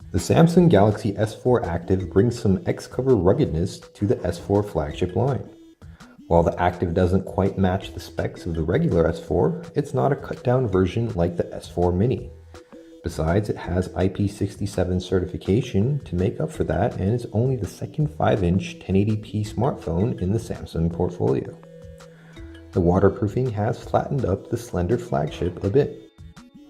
The Samsung Galaxy S4 Active brings some X-Cover ruggedness to the S4 flagship line. While the Active doesn't quite match the specs of the regular S4, it's not a cut-down version like the S4 Mini. Besides, it has IP67 certification to make up for that, and is only the second 5-inch 1080p smartphone in the Samsung portfolio. The waterproofing has flattened up the slender flagship a bit.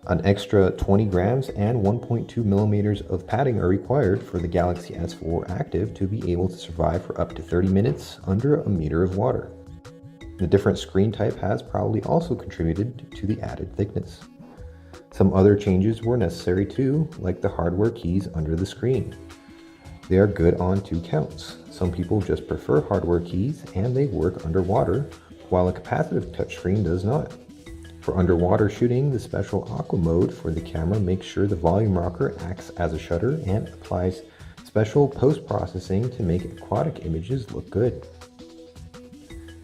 An extra 20 grams and 1.2 millimeters of padding are required for the Galaxy S4 Active to be able to survive for up to 30 minutes under a meter of water. The different screen type has probably also contributed to the added thickness. Some other changes were necessary too, like the hardware keys under the screen. They are good on 2 counts. Some people just prefer hardware keys and they work underwater, while a capacitive touchscreen does not. For underwater shooting, the special aqua mode for the camera makes sure the volume rocker acts as a shutter and applies special post-processing to make aquatic images look good.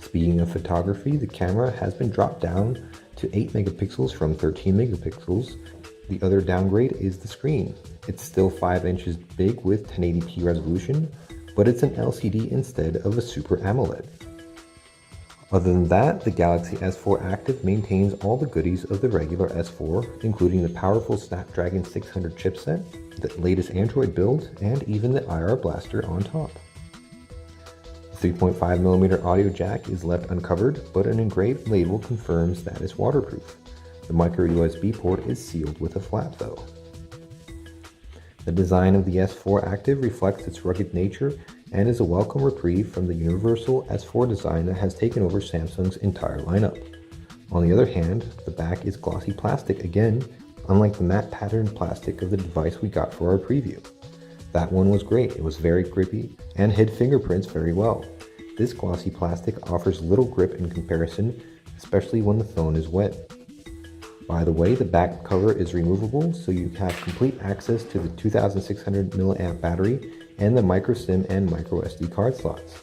Speaking of photography, the camera has been dropped down to 8 megapixels from 13 megapixels. The other downgrade is the screen. It's still 5 inches big with 1080p resolution, but it's an LCD instead of a Super AMOLED. Other than that, the Galaxy S4 Active maintains all the goodies of the regular S4, including the powerful Snapdragon 600 chipset, the latest Android build, and even the IR blaster on top. The 3.5mm audio jack is left uncovered, but an engraved label confirms that it's waterproof. The micro USB port is sealed with a flap though. The design of the S4 Active reflects its rugged nature and is a welcome reprieve from the universal S4 design that has taken over Samsung's entire lineup. On the other hand, the back is glossy plastic again, unlike the matte patterned plastic of the device we got for our preview. That one was great, it was very grippy and hid fingerprints very well. This glossy plastic offers little grip in comparison, especially when the phone is wet. By the way, the back cover is removable, so you have complete access to the 2600 mAh battery and the micro SIM and micro SD card slots.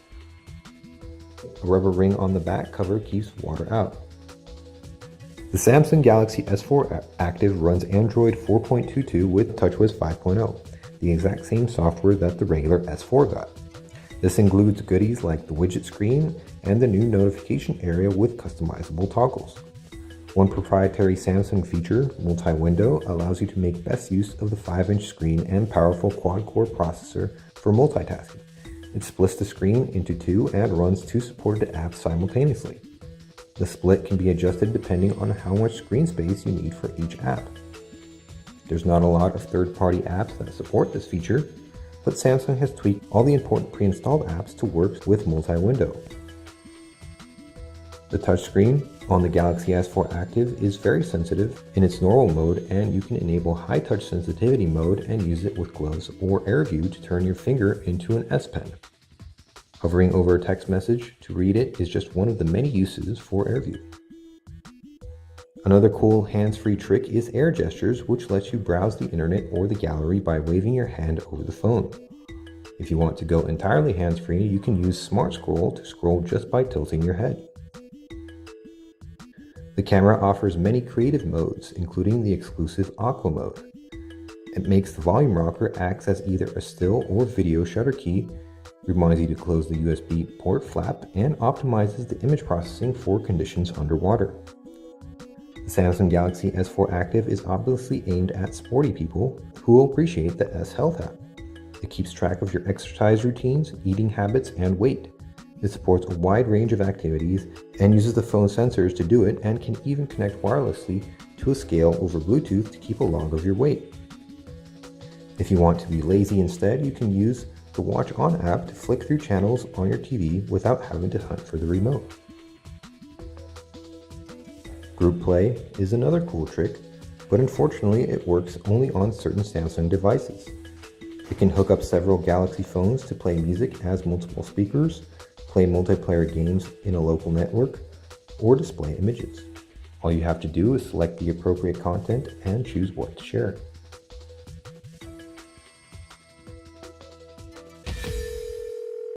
A rubber ring on the back cover keeps water out. The Samsung Galaxy S4 Active runs Android 4.22 with TouchWiz 5.0, the exact same software that the regular S4 got. This includes goodies like the widget screen and the new notification area with customizable toggles. One proprietary Samsung feature, multi-window, allows you to make best use of the 5-inch screen and powerful quad-core processor for multitasking. It splits the screen into 2 and runs 2 supported apps simultaneously. The split can be adjusted depending on how much screen space you need for each app. There's not a lot of third-party apps that support this feature, but Samsung has tweaked all the important pre-installed apps to work with multi-window. The touchscreen on the Galaxy S4 Active is very sensitive in its normal mode, and you can enable high touch sensitivity mode and use it with gloves or AirView to turn your finger into an S Pen. Hovering over a text message to read it is just one of the many uses for AirView. Another cool hands-free trick is air gestures, which lets you browse the internet or the gallery by waving your hand over the phone. If you want to go entirely hands-free, you can use Smart Scroll to scroll just by tilting your head. The camera offers many creative modes, including the exclusive Aqua mode. It makes the volume rocker act as either a still or video shutter key, reminds you to close the USB port flap, and optimizes the image processing for conditions underwater. The Samsung Galaxy S4 Active is obviously aimed at sporty people who will appreciate the S Health app. It keeps track of your exercise routines, eating habits, and weight. It supports a wide range of activities and uses the phone sensors to do it, and can even connect wirelessly to a scale over Bluetooth to keep a log of your weight. If you want to be lazy instead, you can use the Watch On app to flick through channels on your TV without having to hunt for the remote. Group Play is another cool trick, but unfortunately it works only on certain Samsung devices. It can hook up several Galaxy phones to play music as multiple speakers, play multiplayer games in a local network, or display images. All you have to do is select the appropriate content and choose what to share.